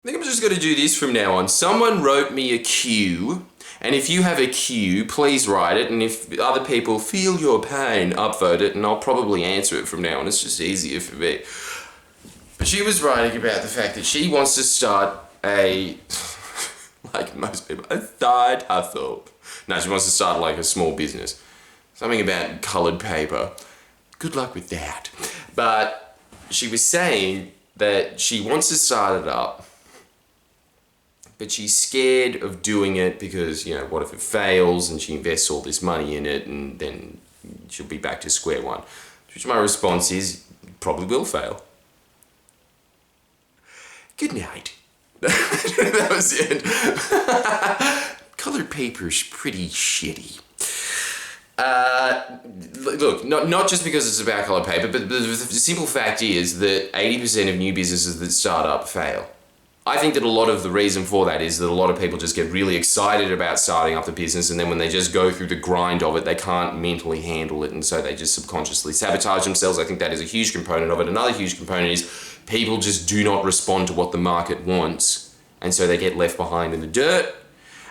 I think I'm just going to do this from now on. Someone wrote me a cue, and if you have a cue, please write it, and if other people feel your pain, upvote it, and I'll probably answer it from now on. It's just easier for me. But she was writing about the fact that she wants to start like most people, a side hustle. No, she wants to start like a small business. Something about coloured paper. Good luck with that. But she was saying that she wants to start it up, but she's scared of doing it because, what if it fails and she invests all this money in it and then she'll be back to square one. Which my response is, probably will fail. Good night. That was it. Colored paper's pretty shitty. Look, not just because it's about colored paper, but the simple fact is that 80% of new businesses that start up fail. I think that a lot of the reason for that is that a lot of people just get really excited about starting up the business, and then when they just go through the grind of it, they can't mentally handle it, and so they just subconsciously sabotage themselves. I think that is a huge component of it. Another huge component is people just do not respond to what the market wants, and so they get left behind in the dirt.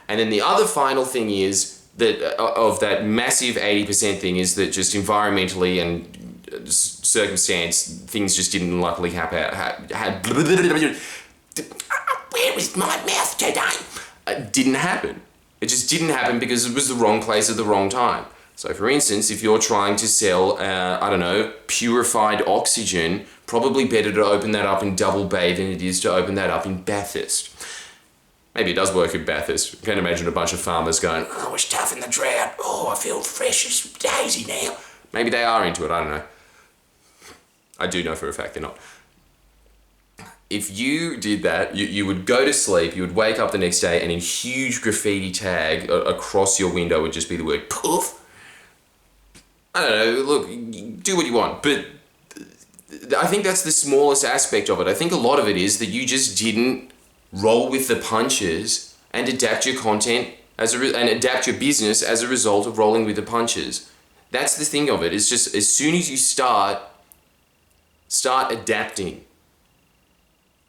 And then the other final thing is that of that massive 80% thing is that just environmentally and circumstance, things just didn't luckily where is my mouth today? It didn't happen. It just didn't happen because it was the wrong place at the wrong time. So for instance, if you're trying to sell, purified oxygen, probably better to open that up in Double Bay than it is to open that up in Bathurst. Maybe it does work in Bathurst. You can imagine a bunch of farmers going, oh, it's tough in the drought. Oh, I feel fresh as daisy now. Maybe they are into it, I don't know. I do know for a fact they're not. If you did that, you would go to sleep, you would wake up the next day, and in huge graffiti tag across your window would just be the word poof. I don't know, look, do what you want, but I think that's the smallest aspect of it. I think a lot of it is that you just didn't roll with the punches and adapt your content and adapt your business as a result of rolling with the punches. That's the thing of it. It's just as soon as you start adapting.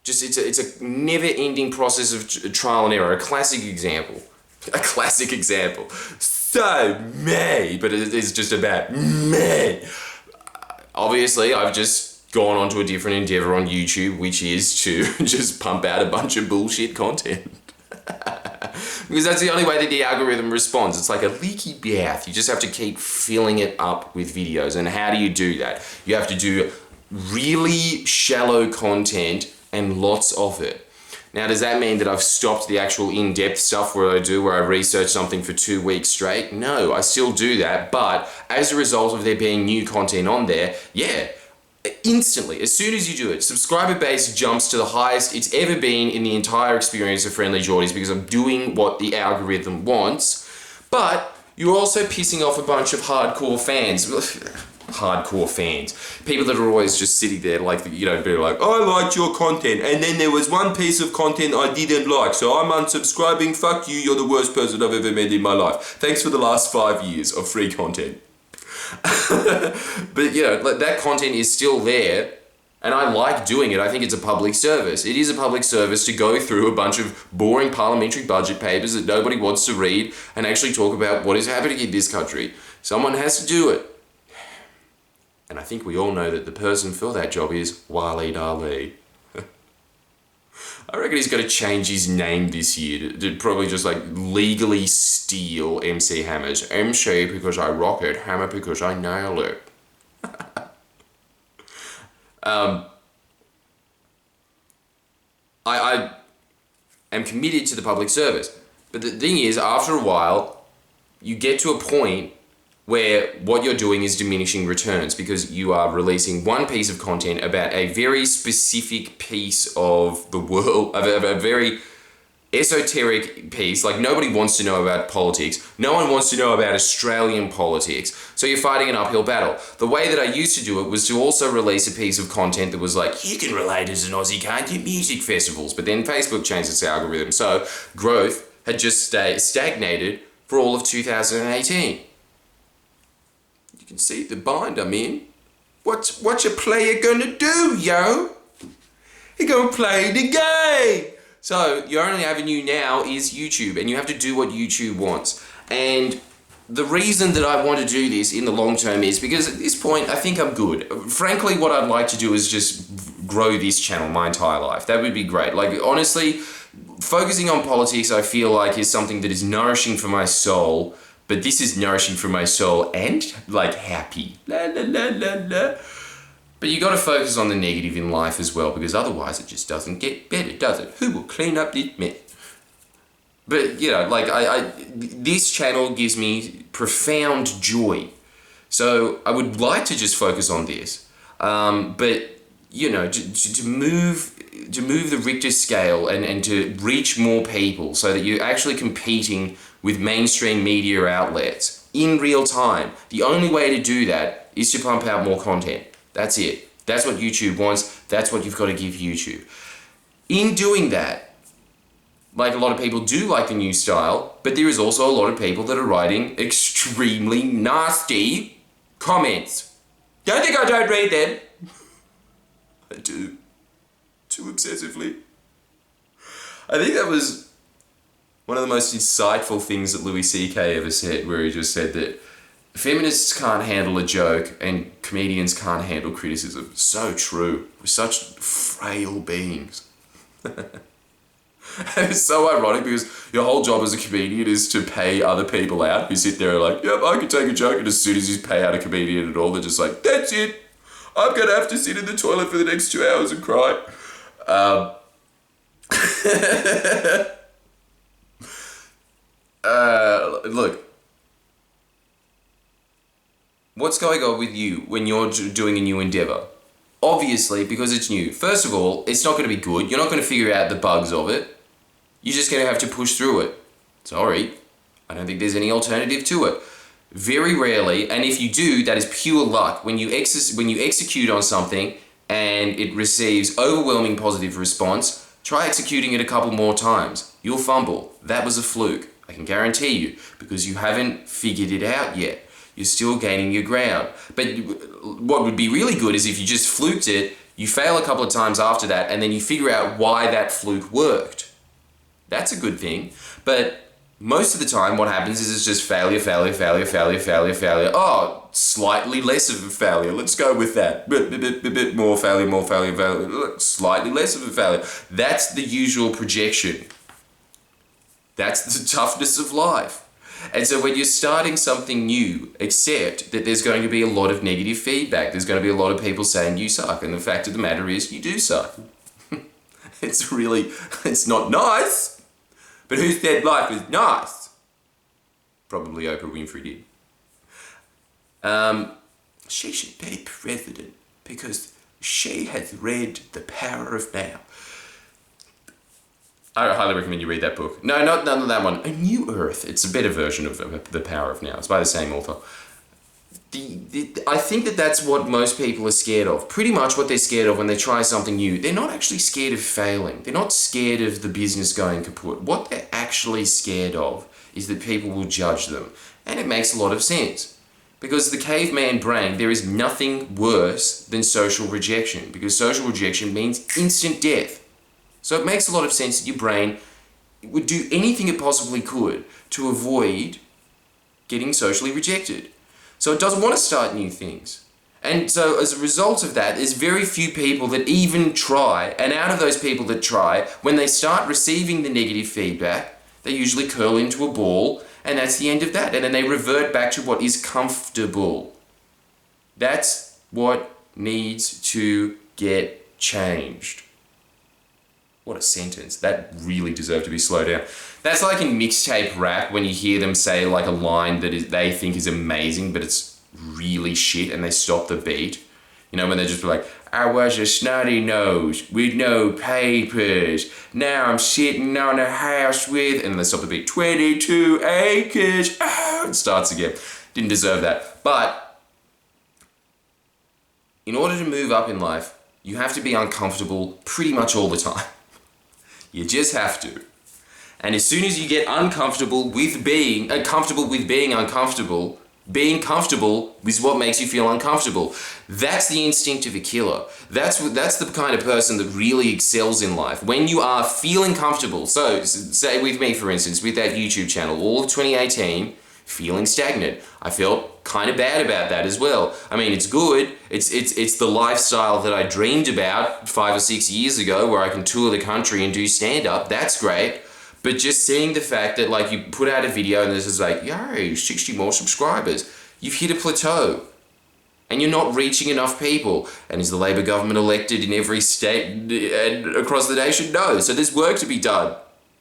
Just it's a never-ending process of trial and error. A classic example. So me, but it is just about me. Obviously, I've just gone on to a different endeavor on YouTube, which is to just pump out a bunch of bullshit content. Because that's the only way that the algorithm responds. It's like a leaky bath. You just have to keep filling it up with videos. And how do you do that? You have to do really shallow content and lots of it. Now, does that mean that I've stopped the actual in-depth stuff where I research something for 2 weeks straight? No, I still do that, but as a result of there being new content on there, instantly, as soon as you do it, subscriber base jumps to the highest it's ever been in the entire experience of Friendly Geordies because I'm doing what the algorithm wants, but you're also pissing off a bunch of hardcore fans. Hardcore fans. People that are always just sitting there be like, I liked your content and then there was one piece of content I didn't like, so I'm unsubscribing, fuck you, you're the worst person I've ever met in my life. Thanks for the last 5 years of free content. But that content is still there and I like doing it. I think it's a public service. It is a public service to go through a bunch of boring parliamentary budget papers that nobody wants to read and actually talk about what is happening in this country. Someone has to do it. And I think we all know that the person for that job is Waleed Ali. I reckon he's going to change his name this year to probably just legally steal MC Hammer's. MC because I rock it, Hammer because I nail it. I am committed to the public service. But the thing is, after a while, you get to a point where what you're doing is diminishing returns because you are releasing one piece of content about a very specific piece of the world, a very esoteric piece. Like, nobody wants to know about politics. No one wants to know about Australian politics. So you're fighting an uphill battle. The way that I used to do it was to also release a piece of content that was like, you can relate as an Aussie, can't you? Music festivals. But then Facebook changed its algorithm. So growth had just stagnated for all of 2018. You can see the bind I'm in. What's your player gonna do, yo? He gonna play the game. So your only avenue now is YouTube, and you have to do what YouTube wants. And the reason that I want to do this in the long term is because at this point, I think I'm good. Frankly, what I'd like to do is just grow this channel my entire life. That would be great. Like, honestly, focusing on politics, I feel like is something that is nourishing for my soul, but this is nourishing for my soul and, like, happy. La, la, la, la, la. But you got to focus on the negative in life as well, because otherwise it just doesn't get better, does it? Who will clean up this mess? But, you know, like, this channel gives me profound joy. So I would like to just focus on this. But, you know, to move the Richter scale and to reach more people so that you're actually competing with mainstream media outlets in real time. The only way to do that is to pump out more content. That's it. That's what YouTube wants. That's what you've got to give YouTube. In doing that, like, a lot of people do like the new style, but there is also a lot of people that are writing extremely nasty comments. Don't think I don't read them. I do. Too obsessively. I think that was one of the most insightful things that Louis C.K. ever said, where he just said that feminists can't handle a joke and comedians can't handle criticism. So true. We're such frail beings. And it's so ironic because your whole job as a comedian is to pay other people out who sit there and like, yep, I can take a joke, and as soon as you pay out a comedian at all, they're just like, that's it. I'm going to have to sit in the toilet for the next 2 hours and cry. Look, what's going on with you when you're doing a new endeavor? Obviously, because it's new. First of all, it's not going to be good. You're not going to figure out the bugs of it. You're just going to have to push through it. Sorry, I don't think there's any alternative to it. Very rarely, and if you do, that is pure luck. When you execute on something and it receives overwhelming positive response, try executing it a couple more times. You'll fumble. That was a fluke. I can guarantee you, because you haven't figured it out yet. You're still gaining your ground. But what would be really good is if you just fluked it, you fail a couple of times after that, and then you figure out why that fluke worked. That's a good thing. But most of the time what happens is it's just failure, failure, failure, failure, failure, failure. Oh, slightly less of a failure. Let's go with that. Bit more failure, more failure, failure. Slightly less of a failure. That's the usual projection. That's the toughness of life. And so when you're starting something new, accept that there's going to be a lot of negative feedback. There's going to be a lot of people saying you suck. And the fact of the matter is you do suck. It's not nice. But who said life is nice? Probably Oprah Winfrey did. She should be president because she has read The Power of Now. I highly recommend you read that book. No, not none of that one. A New Earth. It's a better version of The Power of Now. It's by the same author. I think that's what most people are scared of. Pretty much what they're scared of when they try something new. They're not actually scared of failing. They're not scared of the business going kaput. What they're actually scared of is that people will judge them. And it makes a lot of sense. Because the caveman brain, there is nothing worse than social rejection. Because social rejection means instant death. So it makes a lot of sense that your brain would do anything it possibly could to avoid getting socially rejected. So it doesn't want to start new things. And so as a result of that, there's very few people that even try. And out of those people that try, when they start receiving the negative feedback, they usually curl into a ball, and that's the end of that. And then they revert back to what is comfortable. That's what needs to get changed. What a sentence. That really deserved to be slowed down. That's like in mixtape rap when you hear them say like a line that they think is amazing, but it's really shit, and they stop the beat. You know, when they just be like, I was a snotty nose with no papers. Now I'm sitting on a house with, and they stop the beat, 22 acres. Oh, it starts again. Didn't deserve that. But in order to move up in life, you have to be uncomfortable pretty much all the time. You just have to. And as soon as you get uncomfortable with being uncomfortable, Being comfortable is what makes you feel uncomfortable. That's the instinct of a killer. That's the kind of person that really excels in life. When you are feeling comfortable, so say with me for instance, with that YouTube channel, all of 2018, feeling stagnant. I felt kind of bad about that as well. I mean, it's good. It's the lifestyle that I dreamed about 5 or 6 years ago, where I can tour the country and do stand-up. That's great. But just seeing the fact that like you put out a video and this is like, yo, 60 more subscribers. You've hit a plateau. And you're not reaching enough people. And is the Labor government elected in every state and across the nation? No. So there's work to be done.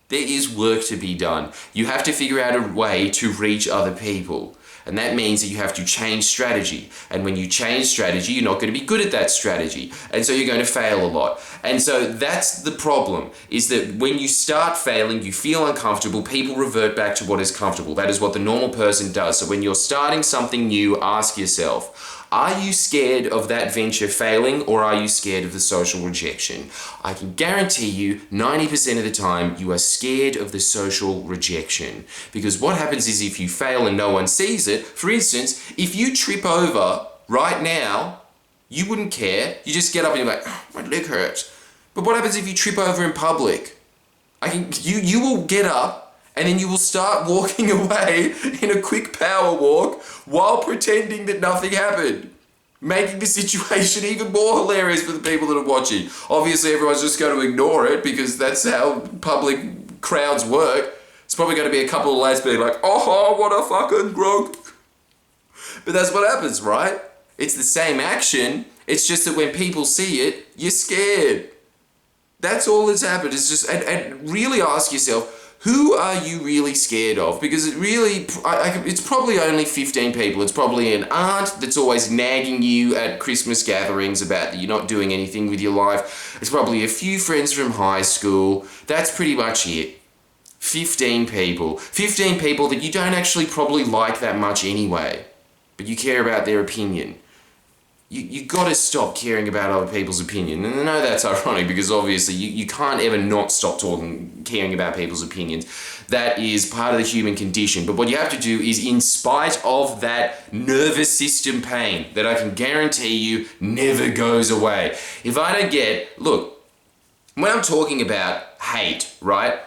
There is work to be done. You have to figure out a way to reach other people. And that means that you have to change strategy. And when you change strategy, you're not going to be good at that strategy. And so you're going to fail a lot. And so that's the problem, is that when you start failing, you feel uncomfortable, people revert back to what is comfortable. That is what the normal person does. So when you're starting something new, ask yourself, are you scared of that venture failing, or are you scared of the social rejection? I can guarantee you 90% of the time you are scared of the social rejection. Because what happens is if you fail and no one sees it, for instance, if you trip over right now, you wouldn't care. You just get up and you're like, oh, my leg hurts. But what happens if you trip over in public? You will get up and then you will start walking away in a quick power walk while pretending that nothing happened, making the situation even more hilarious for the people that are watching. Obviously, everyone's just going to ignore it because that's how public crowds work. It's probably going to be a couple of lads being like, oh, what a fucking grog. But that's what happens, right? It's the same action. It's just that when people see it, you're scared. That's all that's happened. It's just, and really ask yourself, who are you really scared of? Because it really, it's probably only 15 people. It's probably an aunt that's always nagging you at Christmas gatherings about that you're not doing anything with your life. It's probably a few friends from high school. That's pretty much it. 15 people. 15 people that you don't actually probably like that much anyway, but you care about their opinion. You got to stop caring about other people's opinion. And I know that's ironic because obviously you can't ever not stop caring about people's opinions. That is part of the human condition. But what you have to do is, in spite of that nervous system pain that I can guarantee you never goes away. If I don't look, when I'm talking about hate, right?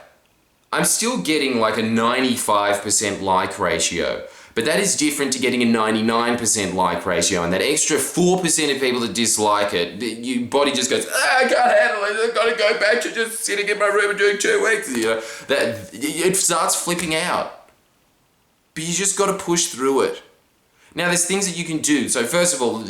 I'm still getting like a 95% like ratio. But that is different to getting a 99% like ratio, and that extra 4% of people that dislike it, your body just goes, I can't handle it, I've got to go back to just sitting in my room and doing 2 weeks, that it starts flipping out. But you just got to push through it. Now, there's things that you can do. So first of all,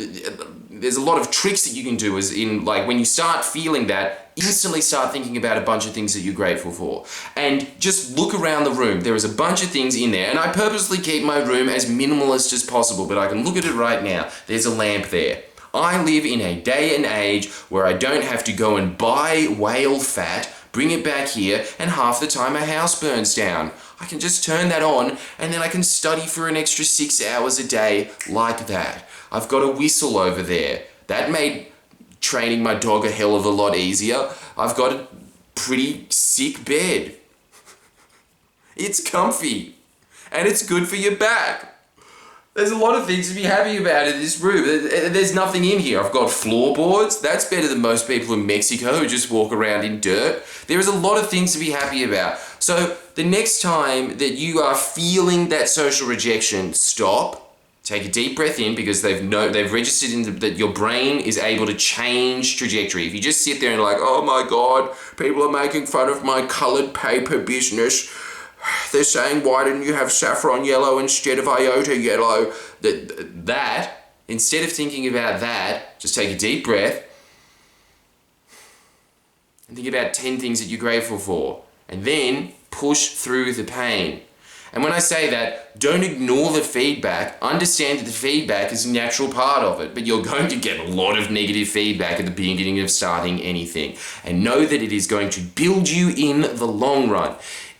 there's a lot of tricks that you can do, as in, like, when you start feeling that, instantly start thinking about a bunch of things that you're grateful for. And just look around the room. There is a bunch of things in there. And I purposely keep my room as minimalist as possible, but I can look at it right now. There's a lamp there. I live in a day and age where I don't have to go and buy whale fat, bring it back here, and half the time my house burns down. I can just turn that on, and then I can study for an extra 6 hours a day like that. I've got a whistle over there. That made training my dog a hell of a lot easier. I've got a pretty sick bed. It's comfy, and it's good for your back. There's a lot of things to be happy about in this room. There's nothing in here. I've got floorboards. That's better than most people in Mexico who just walk around in dirt. There is a lot of things to be happy about. So the next time that you are feeling that social rejection, stop, take a deep breath in, because they've registered in that your brain is able to change trajectory. If you just sit there and like, oh my God, people are making fun of my colored paper business. They're saying, why didn't you have saffron yellow instead of iota yellow? That, instead of thinking about that, just take a deep breath and think about 10 things that you're grateful for. And then push through the pain. And when I say that, don't ignore the feedback. Understand that the feedback is a natural part of it, but you're going to get a lot of negative feedback at the beginning of starting anything. And know that it is going to build you in the long run.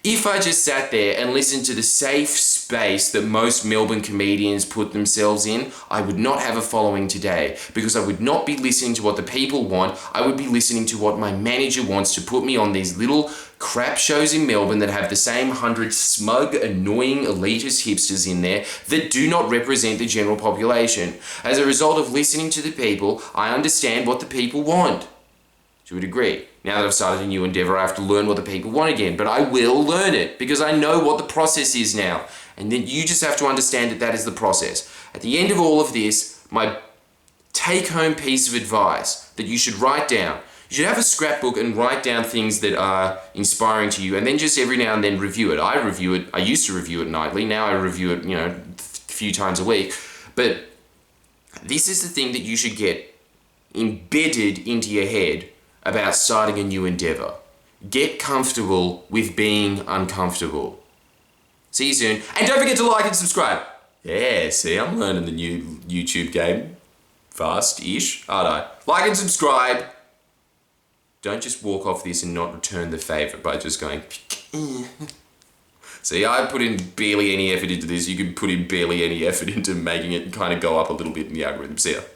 If I just sat there and listened to the safe space that most Melbourne comedians put themselves in, I would not have a following today, because I would not be listening to what the people want. I would be listening to what my manager wants to put me on these little crap shows in Melbourne that have the same 100 smug, annoying, elitist hipsters in there that do not represent the general population. As a result of listening to the people, I understand what the people want. To a degree. Now that I've started a new endeavour, I have to learn what the people want again, but I will learn it because I know what the process is now. And then you just have to understand that that is the process. At the end of all of this, my take-home piece of advice that you should write down, you should have a scrapbook and write down things that are inspiring to you, and then just every now and then review it. I used to review it nightly, now I review it, a few times a week. But this is the thing that you should get embedded into your head about starting a new endeavour. Get comfortable with being uncomfortable. See you soon. And don't forget to like and subscribe. Yeah, see, I'm learning the new YouTube game. Fast-ish, aren't I? Like and subscribe. Don't just walk off this and not return the favour by just going... See, I put in barely any effort into this. You can put in barely any effort into making it kind of go up a little bit in the algorithm. See ya.